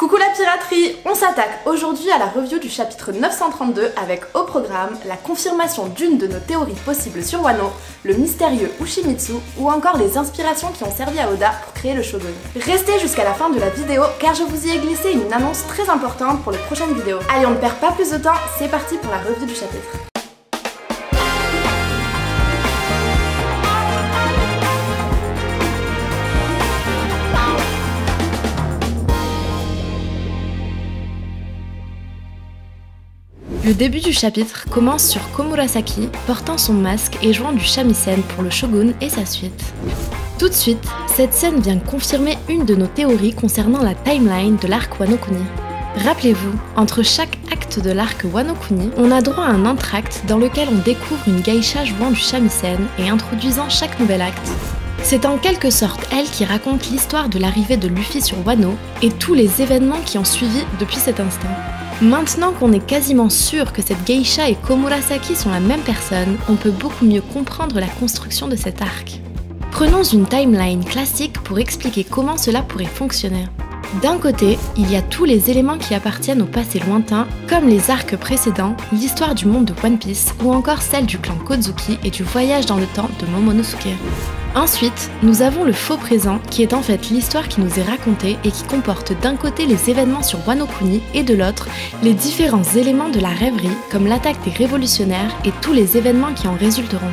Coucou la piraterie, on s'attaque aujourd'hui à la review du chapitre 932 avec au programme la confirmation d'une de nos théories possibles sur Wano, le mystérieux Ushimitsu ou encore les inspirations qui ont servi à Oda pour créer le shogun. Restez jusqu'à la fin de la vidéo car je vous y ai glissé une annonce très importante pour les prochaines vidéos. Allez, on ne perd pas plus de temps, c'est parti pour la review du chapitre. Le début du chapitre commence sur Komurasaki portant son masque et jouant du shamisen pour le shogun et sa suite. Tout de suite, cette scène vient confirmer une de nos théories concernant la timeline de l'arc Wano Kuni. Rappelez-vous, entre chaque acte de l'arc Wano Kuni, on a droit à un entracte dans lequel on découvre une geisha jouant du shamisen et introduisant chaque nouvel acte. C'est en quelque sorte elle qui raconte l'histoire de l'arrivée de Luffy sur Wano et tous les événements qui ont suivi depuis cet instant. Maintenant qu'on est quasiment sûr que cette geisha et Komurasaki sont la même personne, on peut beaucoup mieux comprendre la construction de cet arc. Prenons une timeline classique pour expliquer comment cela pourrait fonctionner. D'un côté, il y a tous les éléments qui appartiennent au passé lointain, comme les arcs précédents, l'histoire du monde de One Piece ou encore celle du clan Kozuki et du voyage dans le temps de Momonosuke. Ensuite, nous avons le faux présent qui est en fait l'histoire qui nous est racontée et qui comporte d'un côté les événements sur Wano Kuni et de l'autre les différents éléments de la rêverie comme l'attaque des révolutionnaires et tous les événements qui en résulteront.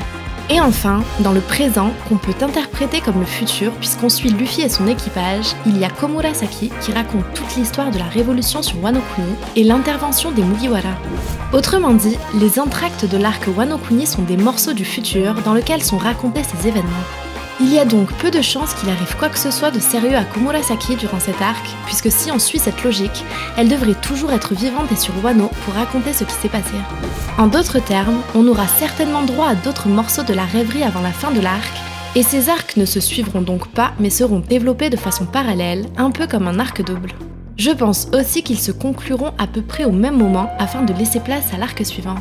Et enfin, dans le présent, qu'on peut interpréter comme le futur puisqu'on suit Luffy et son équipage, il y a Komurasaki qui raconte toute l'histoire de la révolution sur Wano Kuni et l'intervention des Mugiwara. Autrement dit, les entractes de l'arc Wano Kuni sont des morceaux du futur dans lesquels sont racontés ces événements. Il y a donc peu de chances qu'il arrive quoi que ce soit de sérieux à Komurasaki durant cet arc, puisque si on suit cette logique, elle devrait toujours être vivante et sur Wano pour raconter ce qui s'est passé. En d'autres termes, on aura certainement droit à d'autres morceaux de la rêverie avant la fin de l'arc, et ces arcs ne se suivront donc pas mais seront développés de façon parallèle, un peu comme un arc double. Je pense aussi qu'ils se concluront à peu près au même moment afin de laisser place à l'arc suivant.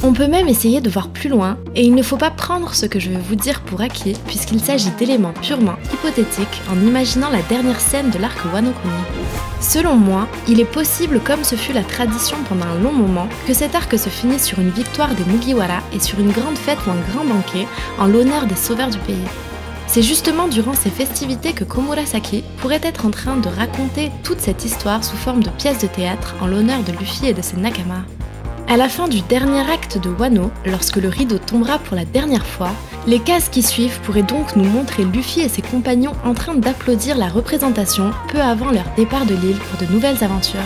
On peut même essayer de voir plus loin, et il ne faut pas prendre ce que je vais vous dire pour acquis, puisqu'il s'agit d'éléments purement hypothétiques en imaginant la dernière scène de l'arc Wano Kuni. Selon moi, il est possible, comme ce fut la tradition pendant un long moment, que cet arc se finisse sur une victoire des Mugiwara et sur une grande fête ou un grand banquet en l'honneur des sauveurs du pays. C'est justement durant ces festivités que Komurasaki pourrait être en train de raconter toute cette histoire sous forme de pièce de théâtre en l'honneur de Luffy et de ses Nakama. À la fin du dernier acte de Wano, lorsque le rideau tombera pour la dernière fois, les cases qui suivent pourraient donc nous montrer Luffy et ses compagnons en train d'applaudir la représentation peu avant leur départ de l'île pour de nouvelles aventures.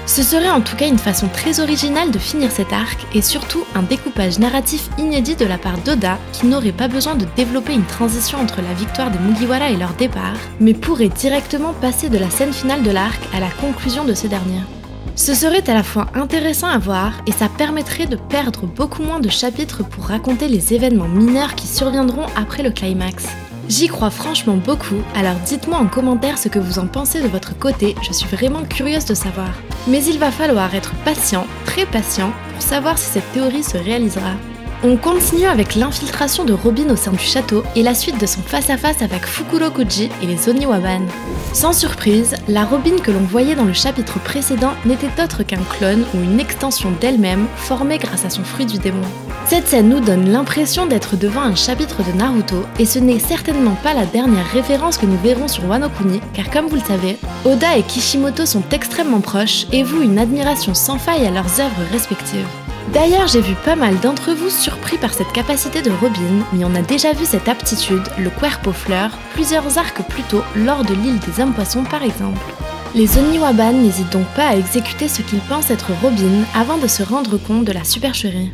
Ce serait en tout cas une façon très originale de finir cet arc et surtout un découpage narratif inédit de la part d'Oda qui n'aurait pas besoin de développer une transition entre la victoire des Mugiwara et leur départ, mais pourrait directement passer de la scène finale de l'arc à la conclusion de ce dernier. Ce serait à la fois intéressant à voir et ça permettrait de perdre beaucoup moins de chapitres pour raconter les événements mineurs qui surviendront après le climax. J'y crois franchement beaucoup, alors dites-moi en commentaire ce que vous en pensez de votre côté, je suis vraiment curieuse de savoir. Mais il va falloir être patient, très patient, pour savoir si cette théorie se réalisera. On continue avec l'infiltration de Robin au sein du château et la suite de son face-à-face avec Fukurokuji et les Oniwaban. Sans surprise, la Robin que l'on voyait dans le chapitre précédent n'était autre qu'un clone ou une extension d'elle-même formée grâce à son fruit du démon. Cette scène nous donne l'impression d'être devant un chapitre de Naruto et ce n'est certainement pas la dernière référence que nous verrons sur Wano Kuni car comme vous le savez, Oda et Kishimoto sont extrêmement proches et vouent une admiration sans faille à leurs œuvres respectives. D'ailleurs, j'ai vu pas mal d'entre vous surpris par cette capacité de Robin, mais on a déjà vu cette aptitude, le Cuerpo Fleur, plusieurs arcs plus tôt lors de l'île des Hommes Poissons par exemple. Les Oniwaban n'hésitent donc pas à exécuter ce qu'ils pensent être Robin avant de se rendre compte de la supercherie.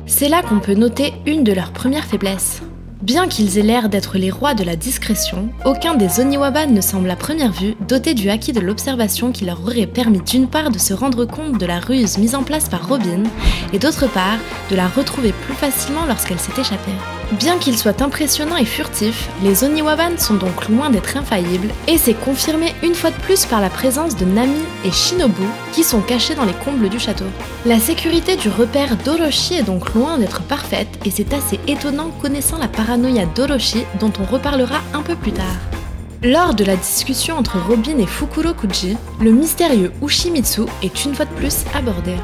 C'est là qu'on peut noter une de leurs premières faiblesses. Bien qu'ils aient l'air d'être les rois de la discrétion, aucun des Oniwaban ne semble à première vue doté du acquis de l'observation qui leur aurait permis d'une part de se rendre compte de la ruse mise en place par Robin et d'autre part de la retrouver plus facilement lorsqu'elle s'est échappée. Bien qu'ils soient impressionnants et furtifs, les Oniwaban sont donc loin d'être infaillibles et c'est confirmé une fois de plus par la présence de Nami et Shinobu qui sont cachés dans les combles du château. La sécurité du repère d'Orochi est donc loin d'être parfaite et c'est assez étonnant connaissant la paranoïa d'Orochi dont on reparlera un peu plus tard. Lors de la discussion entre Robin et Fukurokuji, le mystérieux Ushimitsu est une fois de plus abordé.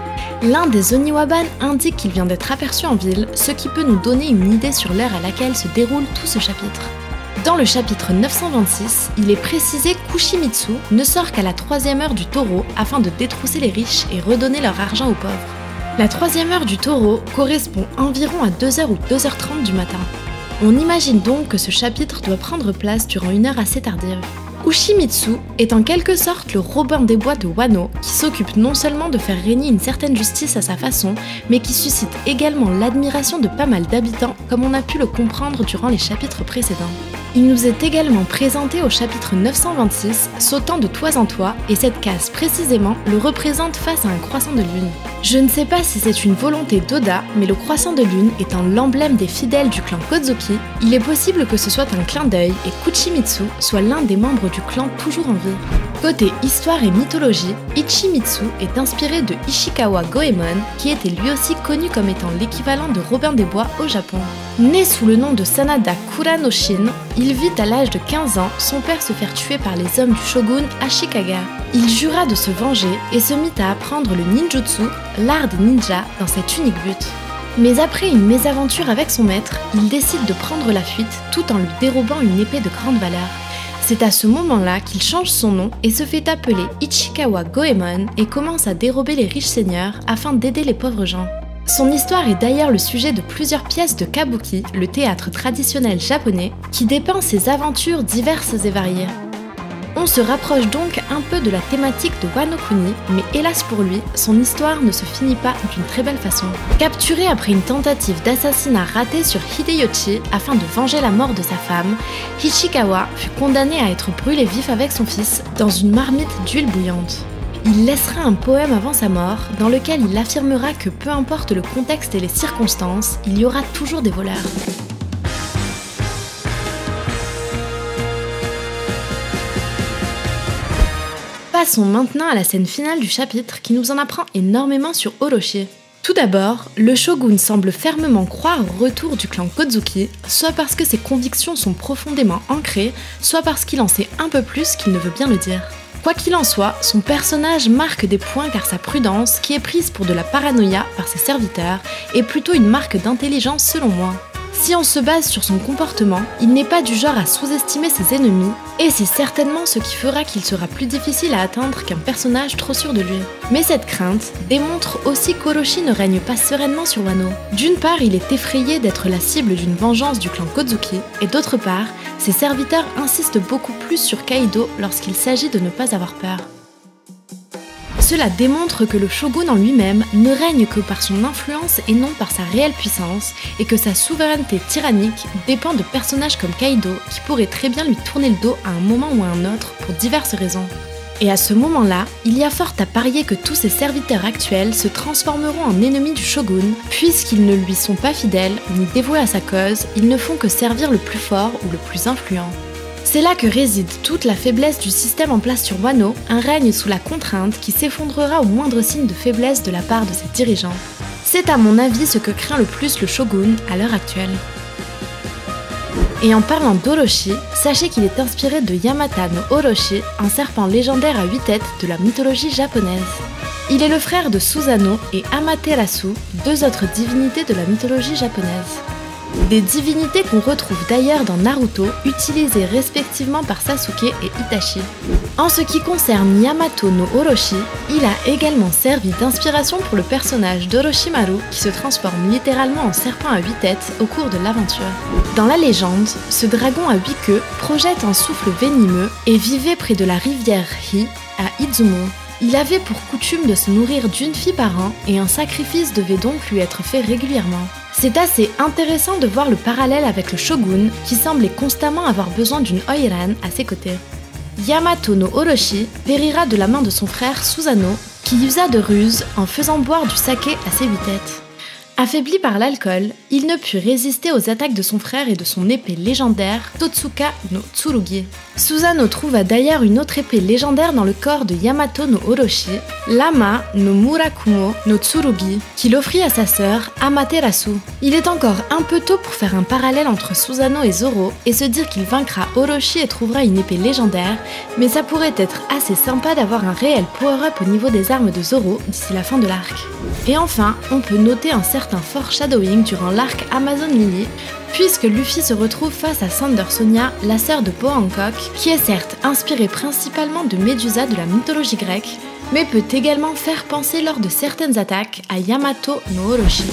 L'un des Oniwaban indique qu'il vient d'être aperçu en ville, ce qui peut nous donner une idée sur l'heure à laquelle se déroule tout ce chapitre. Dans le chapitre 926, il est précisé qu'Ushimitsu ne sort qu'à la 3e heure du taureau afin de détrousser les riches et redonner leur argent aux pauvres. La 3e heure du taureau correspond environ à 2h ou 2h30 du matin. On imagine donc que ce chapitre doit prendre place durant une heure assez tardive. Ushimitsu est en quelque sorte le Robin des Bois de Wano, qui s'occupe non seulement de faire régner une certaine justice à sa façon, mais qui suscite également l'admiration de pas mal d'habitants, comme on a pu le comprendre durant les chapitres précédents. Il nous est également présenté au chapitre 926, sautant de toit en toit, et cette case précisément le représente face à un croissant de lune. Je ne sais pas si c'est une volonté d'Oda, mais le croissant de lune étant l'emblème des fidèles du clan Kozuki, il est possible que ce soit un clin d'œil et qu'Uchimitsu soit l'un des membres du clan toujours en vie. Côté histoire et mythologie, Ichimitsu est inspiré de Ishikawa Goemon, qui était lui aussi connu comme étant l'équivalent de Robin des Bois au Japon. Né sous le nom de Sanada Kuranoshin, il vit à l'âge de 15 ans son père se faire tuer par les hommes du shogun Ashikaga. Il jura de se venger et se mit à apprendre le ninjutsu, l'art des ninjas, dans cet unique but. Mais après une mésaventure avec son maître, il décide de prendre la fuite tout en lui dérobant une épée de grande valeur. C'est à ce moment-là qu'il change son nom et se fait appeler Ichikawa Goemon et commence à dérober les riches seigneurs afin d'aider les pauvres gens. Son histoire est d'ailleurs le sujet de plusieurs pièces de kabuki, le théâtre traditionnel japonais, qui dépeint ses aventures diverses et variées. On se rapproche donc un peu de la thématique de Wano Kuni, mais hélas pour lui, son histoire ne se finit pas d'une très belle façon. Capturé après une tentative d'assassinat ratée sur Hideyoshi afin de venger la mort de sa femme, Ichikawa fut condamné à être brûlé vif avec son fils dans une marmite d'huile bouillante. Il laissera un poème avant sa mort dans lequel il affirmera que peu importe le contexte et les circonstances, il y aura toujours des voleurs. Passons maintenant à la scène finale du chapitre qui nous en apprend énormément sur Orochi. Tout d'abord, le shogun semble fermement croire au retour du clan Kozuki, soit parce que ses convictions sont profondément ancrées, soit parce qu'il en sait un peu plus qu'il ne veut bien le dire. Quoi qu'il en soit, son personnage marque des points car sa prudence, qui est prise pour de la paranoïa par ses serviteurs, est plutôt une marque d'intelligence selon moi. Si on se base sur son comportement, il n'est pas du genre à sous-estimer ses ennemis, et c'est certainement ce qui fera qu'il sera plus difficile à atteindre qu'un personnage trop sûr de lui. Mais cette crainte démontre aussi qu'Orochi ne règne pas sereinement sur Wano. D'une part, il est effrayé d'être la cible d'une vengeance du clan Kozuki, et d'autre part, ses serviteurs insistent beaucoup plus sur Kaido lorsqu'il s'agit de ne pas avoir peur. Cela démontre que le shogun en lui-même ne règne que par son influence et non par sa réelle puissance, et que sa souveraineté tyrannique dépend de personnages comme Kaido qui pourraient très bien lui tourner le dos à un moment ou à un autre pour diverses raisons. Et à ce moment-là, il y a fort à parier que tous ses serviteurs actuels se transformeront en ennemis du shogun, puisqu'ils ne lui sont pas fidèles ni dévoués à sa cause, ils ne font que servir le plus fort ou le plus influent. C'est là que réside toute la faiblesse du système en place sur Wano, un règne sous la contrainte qui s'effondrera au moindre signe de faiblesse de la part de ses dirigeants. C'est à mon avis ce que craint le plus le shogun à l'heure actuelle. Et en parlant d'Orochi, sachez qu'il est inspiré de Yamata no Orochi, un serpent légendaire à 8 têtes de la mythologie japonaise. Il est le frère de Susanoo et Amaterasu, deux autres divinités de la mythologie japonaise. Des divinités qu'on retrouve d'ailleurs dans Naruto, utilisées respectivement par Sasuke et Itachi. En ce qui concerne Yamato no Orochi, il a également servi d'inspiration pour le personnage d'Orochimaru qui se transforme littéralement en serpent à 8 têtes au cours de l'aventure. Dans la légende, ce dragon à 8 queues projette un souffle venimeux et vivait près de la rivière Hi à Izumo. Il avait pour coutume de se nourrir d'une fille par an et un sacrifice devait donc lui être fait régulièrement. C'est assez intéressant de voir le parallèle avec le shogun qui semblait constamment avoir besoin d'une Oiran à ses côtés. Yamato no Orochi périra de la main de son frère Susanoo qui usa de ruse en faisant boire du saké à ses 8 têtes. Affaibli par l'alcool, il ne put résister aux attaques de son frère et de son épée légendaire, Totsuka no Tsurugi. Susanoo trouva d'ailleurs une autre épée légendaire dans le corps de Yamato no Orochi, Lama no Murakumo no Tsurugi, qu'il offrit à sa sœur Amaterasu. Il est encore un peu tôt pour faire un parallèle entre Susanoo et Zoro et se dire qu'il vaincra Orochi et trouvera une épée légendaire, mais ça pourrait être assez sympa d'avoir un réel power-up au niveau des armes de Zoro d'ici la fin de l'arc. Et enfin, on peut noter un certain foreshadowing durant l'arc Amazon Lily, puisque Luffy se retrouve face à Thunder Sonia, la sœur de Po Hancock, qui est certes inspirée principalement de Médusa de la mythologie grecque, mais peut également faire penser lors de certaines attaques à Yamato no Orochi.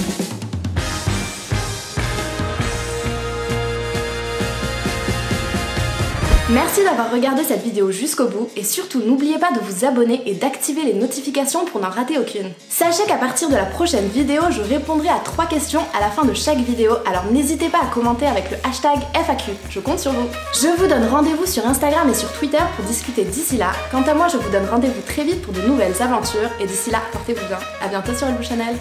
Merci d'avoir regardé cette vidéo jusqu'au bout et surtout n'oubliez pas de vous abonner et d'activer les notifications pour n'en rater aucune. Sachez qu'à partir de la prochaine vidéo, je répondrai à 3 questions à la fin de chaque vidéo, alors n'hésitez pas à commenter avec le hashtag FAQ, je compte sur vous. Je vous donne rendez-vous sur Instagram et sur Twitter pour discuter d'ici là. Quant à moi, je vous donne rendez-vous très vite pour de nouvelles aventures et d'ici là, portez-vous bien. À bientôt sur Hello Channel.